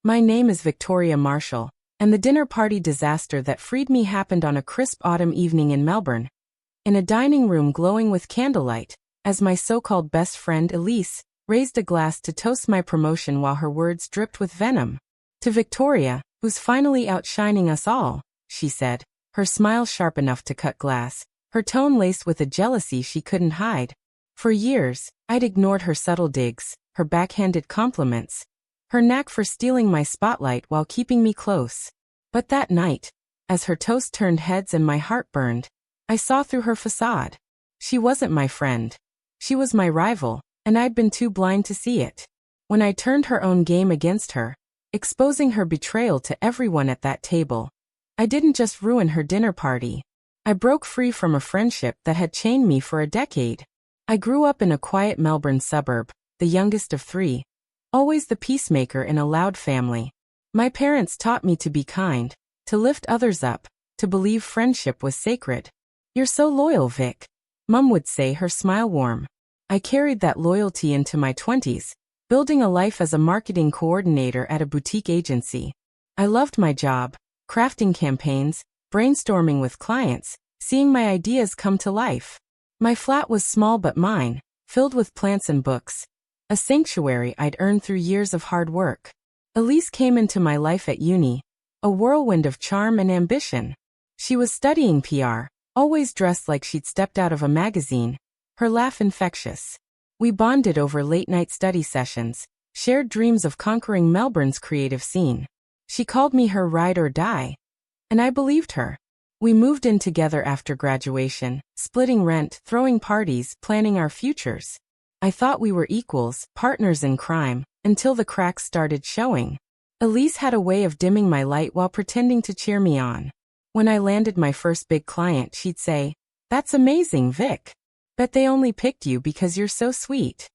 My name is Victoria Marshall, and the dinner party disaster that freed me happened on a crisp autumn evening in Melbourne. In a dining room glowing with candlelight, as my so-called best friend Elise raised a glass to toast my promotion while her words dripped with venom. To Victoria, who's finally outshining us all, she said, her smile sharp enough to cut glass, her tone laced with a jealousy she couldn't hide. For years, I'd ignored her subtle digs, her backhanded compliments, her knack for stealing my spotlight while keeping me close. But that night, as her toast turned heads and my heart burned, I saw through her facade. She wasn't my friend. She was my rival, and I'd been too blind to see it. When I turned her own game against her, exposing her betrayal to everyone at that table, I didn't just ruin her dinner party. I broke free from a friendship that had chained me for a decade. I grew up in a quiet Melbourne suburb, the youngest of three, always the peacemaker in a loud family. My parents taught me to be kind, to lift others up, to believe friendship was sacred. "You're so loyal, Vic," Mum would say, her smile warm. I carried that loyalty into my 20s, building a life as a marketing coordinator at a boutique agency. I loved my job, crafting campaigns, brainstorming with clients, seeing my ideas come to life. My flat was small but mine, filled with plants and books, a sanctuary I'd earned through years of hard work. Elise came into my life at uni, a whirlwind of charm and ambition. She was studying PR, always dressed like she'd stepped out of a magazine, her laugh infectious. We bonded over late-night study sessions, shared dreams of conquering Melbourne's creative scene. She called me her ride or die, and I believed her. We moved in together after graduation, splitting rent, throwing parties, planning our futures. I thought we were equals, partners in crime, until the cracks started showing. Elise had a way of dimming my light while pretending to cheer me on. When I landed my first big client, she'd say, "That's amazing, Vic. Bet they only picked you because you're so sweet."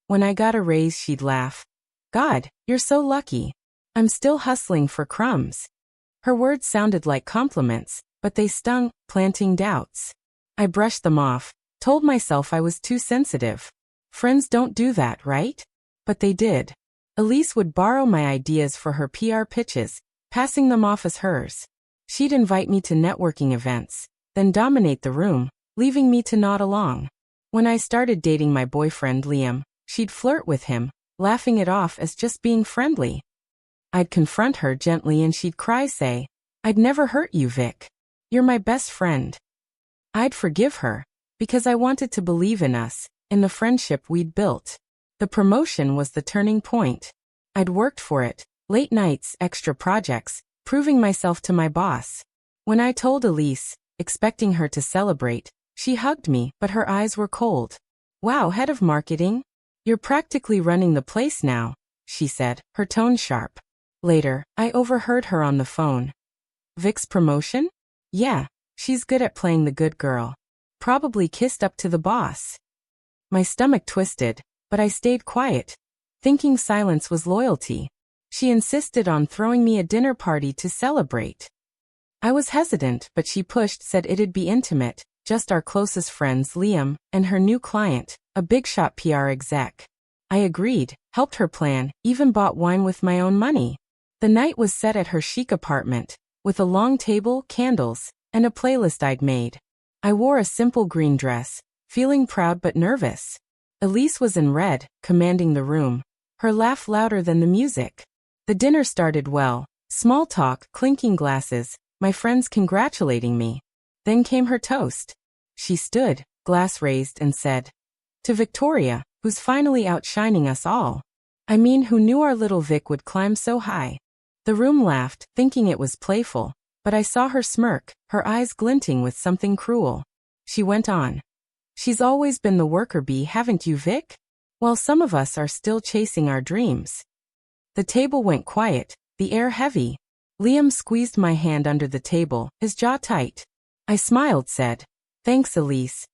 When I got a raise, she'd laugh. "God, you're so lucky. I'm still hustling for crumbs." Her words sounded like compliments, but they stung, planting doubts. I brushed them off, told myself I was too sensitive. Friends don't do that, right? But they did. Elise would borrow my ideas for her PR pitches, passing them off as hers. She'd invite me to networking events, then dominate the room, leaving me to nod along. When I started dating my boyfriend Liam, she'd flirt with him, laughing it off as just being friendly. I'd confront her gently and she'd cry, say, "I'd never hurt you, Vic. You're my best friend." I'd forgive her, because I wanted to believe in us, in the friendship we'd built. The promotion was the turning point. I'd worked for it, late nights, extra projects, proving myself to my boss. When I told Elise, expecting her to celebrate, she hugged me, but her eyes were cold. "Wow, head of marketing? You're practically running the place now," she said, her tone sharp. Later, I overheard her on the phone. "Vic's promotion? Yeah, she's good at playing the good girl. Probably kissed up to the boss." My stomach twisted, but I stayed quiet, thinking silence was loyalty. She insisted on throwing me a dinner party to celebrate. I was hesitant, but she pushed, said it'd be intimate, just our closest friends, Liam, and her new client, a big-shot PR exec. I agreed, helped her plan, even bought wine with my own money. The night was set at her chic apartment, with a long table, candles, and a playlist I'd made. I wore a simple green dress, feeling proud but nervous. Elise was in red, commanding the room, her laugh louder than the music. The dinner started well, small talk, clinking glasses, my friends congratulating me. Then came her toast. She stood, glass raised, and said, "To Victoria, who's finally outshining us all. I mean, who knew our little Vic would climb so high?" The room laughed, thinking it was playful, but I saw her smirk, her eyes glinting with something cruel. She went on. "She's always been the worker bee, haven't you, Vic? While some of us are still chasing our dreams." The table went quiet, the air heavy. Liam squeezed my hand under the table, his jaw tight. I smiled, said, "Thanks, Elise."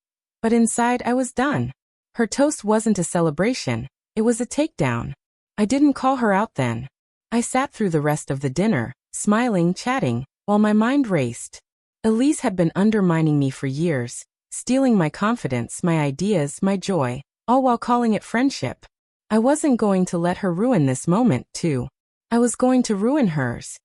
But inside I was done. Her toast wasn't a celebration, it was a takedown. I didn't call her out then. I sat through the rest of the dinner, smiling, chatting, while my mind raced. Elise had been undermining me for years, stealing my confidence, my ideas, my joy, all while calling it friendship. I wasn't going to let her ruin this moment, too. I was going to ruin hers.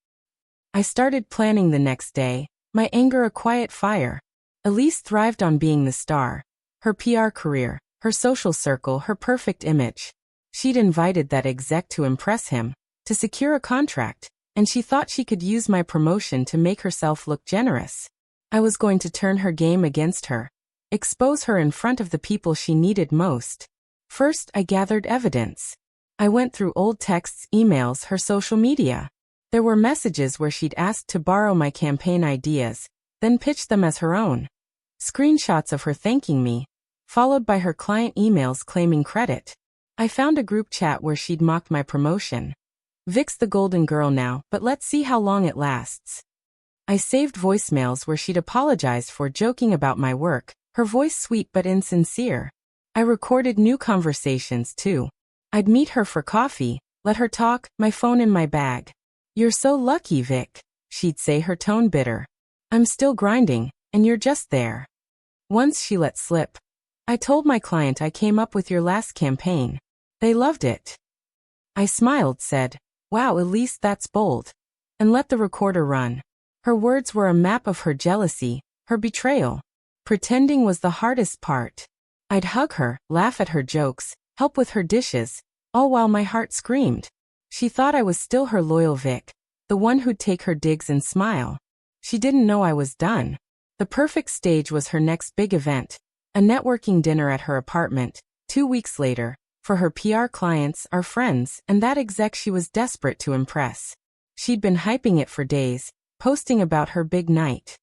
I started planning the next day, my anger a quiet fire. Elise thrived on being the star. Her PR career, her social circle, her perfect image. She'd invited that exec to impress him, to secure a contract, and she thought she could use my promotion to make herself look generous. I was going to turn her game against her, expose her in front of the people she needed most. First, I gathered evidence. I went through old texts, emails, her social media. There were messages where she'd asked to borrow my campaign ideas, then pitched them as her own. Screenshots of her thanking me, followed by her client emails claiming credit. I found a group chat where she'd mocked my promotion. Vic's the golden girl now, but let's see how long it lasts. I saved voicemails where she'd apologized for joking about my work, her voice sweet but insincere. I recorded new conversations too. I'd meet her for coffee, let her talk, my phone in my bag. "You're so lucky, Vic," she'd say, her tone bitter. "I'm still grinding, and you're just there." Once she let slip. "I told my client I came up with your last campaign. They loved it." I smiled, said, "Wow, Elise, that's bold," and let the recorder run. Her words were a map of her jealousy, her betrayal. Pretending was the hardest part. I'd hug her, laugh at her jokes, help with her dishes, all while my heart screamed. She thought I was still her loyal Vic, the one who'd take her digs and smile. She didn't know I was done. The perfect stage was her next big event, a networking dinner at her apartment, 2 weeks later, for her PR clients, our friends, and that exec she was desperate to impress. She'd been hyping it for days, posting about her big night.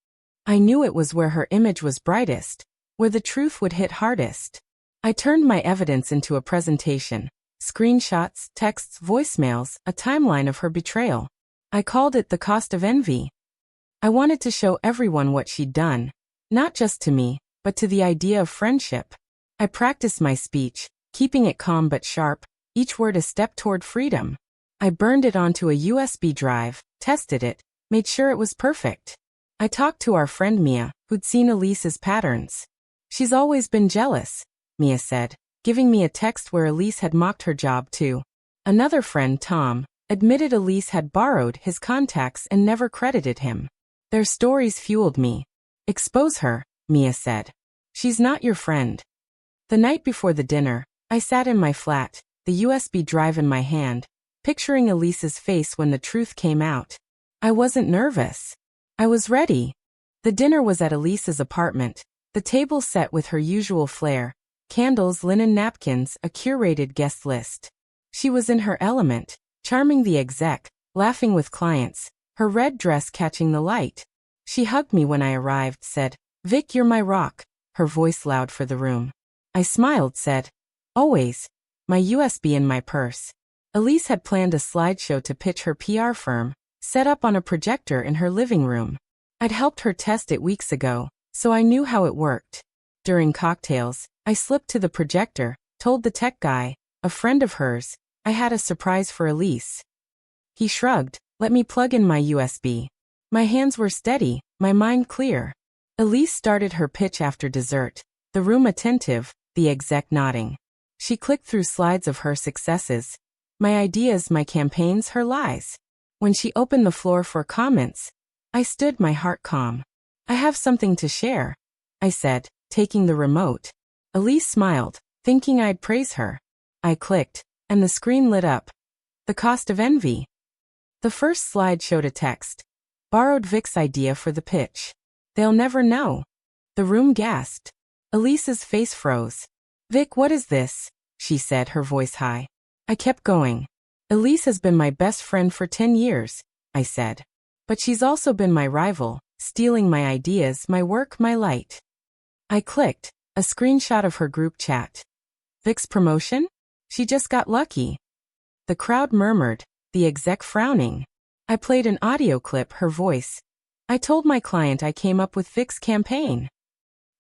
I knew it was where her image was brightest, where the truth would hit hardest. I turned my evidence into a presentation. Screenshots, texts, voicemails, a timeline of her betrayal. I called it the cost of envy. I wanted to show everyone what she'd done, not just to me, but to the idea of friendship. I practiced my speech, keeping it calm but sharp, each word a step toward freedom. I burned it onto a USB drive, tested it, made sure it was perfect. I talked to our friend Mia, who'd seen Elise's patterns. "She's always been jealous," Mia said, giving me a text where Elise had mocked her job too. Another friend, Tom, admitted Elise had borrowed his contacts and never credited him. Their stories fueled me. "Expose her," Mia said. "She's not your friend." The night before the dinner, I sat in my flat, the USB drive in my hand, picturing Elise's face when the truth came out. I wasn't nervous. I was ready. The dinner was at Elise's apartment, the table set with her usual flair, candles, linen napkins, a curated guest list. She was in her element, charming the exec, laughing with clients, her red dress catching the light. She hugged me when I arrived, said, "Vic, you're my rock," her voice loud for the room. I smiled, said, "Always," my USB in my purse. Elise had planned a slideshow to pitch her PR firm, set up on a projector in her living room. I'd helped her test it weeks ago, so I knew how it worked. During cocktails, I slipped to the projector, told the tech guy, a friend of hers, I had a surprise for Elise. He shrugged, let me plug in my USB. My hands were steady, my mind clear. Elise started her pitch after dessert, the room attentive, the exec nodding. She clicked through slides of her successes, my ideas, my campaigns, her lies. When she opened the floor for comments, I stood, my heart calm. "I have something to share," I said, taking the remote. Elise smiled, thinking I'd praise her. I clicked, and the screen lit up. The cost of envy. The first slide showed a text. Borrowed Vic's idea for the pitch. They'll never know. The room gasped. Elise's face froze. "Vic, what is this?" she said, her voice high. I kept going. "Elise has been my best friend for 10 years, I said. But she's also been my rival, stealing my ideas, my work, my light." I clicked, a screenshot of her group chat. "Vic's promotion? She just got lucky." The crowd murmured, the exec frowning. I played an audio clip, her voice. "I told my client I came up with Vic's campaign."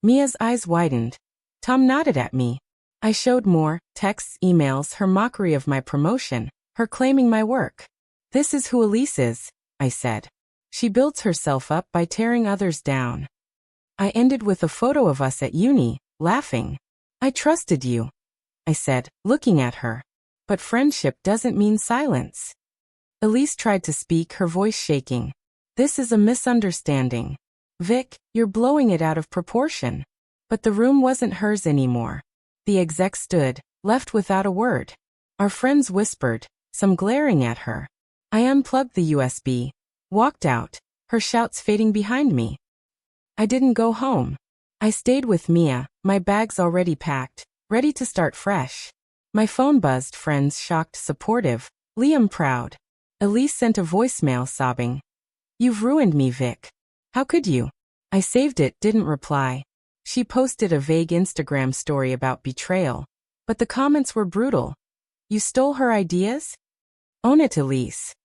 Mia's eyes widened. Tom nodded at me. I showed more, texts, emails, her mockery of my promotion, her claiming my work. "This is who Elise is," I said. "She builds herself up by tearing others down." I ended with a photo of us at uni, laughing. "I trusted you," I said, looking at her. "But friendship doesn't mean silence." Elise tried to speak, her voice shaking. This is a misunderstanding. Vic, you're blowing it out of proportion. But the room wasn't hers anymore. The exec stood, left without a word. Our friends whispered, some glaring at her. I unplugged the USB, walked out, her shouts fading behind me. I didn't go home. I stayed with Mia, my bags already packed, ready to start fresh. My phone buzzed, friends shocked, supportive, Liam proud. Elise sent a voicemail sobbing. You've ruined me, Vic. How could you? I saved it, didn't reply. She posted a vague Instagram story about betrayal, but the comments were brutal. You stole her ideas? Own it, Elise.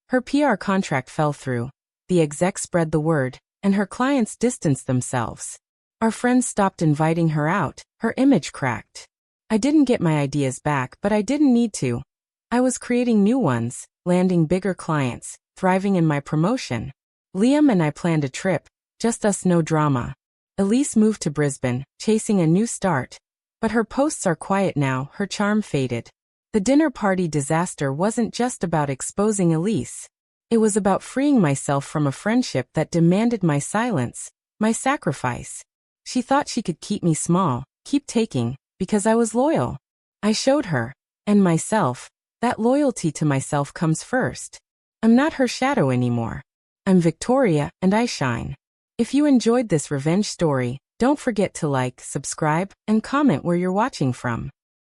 Her PR contract fell through. The exec spread the word, and her clients distanced themselves. Our friends stopped inviting her out, her image cracked. I didn't get my ideas back, but I didn't need to. I was creating new ones, landing bigger clients, thriving in my promotion. Liam and I planned a trip, just us, no drama. Elise moved to Brisbane, chasing a new start. But her posts are quiet now, her charm faded. The dinner party disaster wasn't just about exposing Elise. It was about freeing myself from a friendship that demanded my silence, my sacrifice. She thought she could keep me small, keep taking, because I was loyal. I showed her, and myself, that loyalty to myself comes first. I'm not her shadow anymore. I'm Victoria, and I shine. If you enjoyed this revenge story, don't forget to like, subscribe, and comment where you're watching from.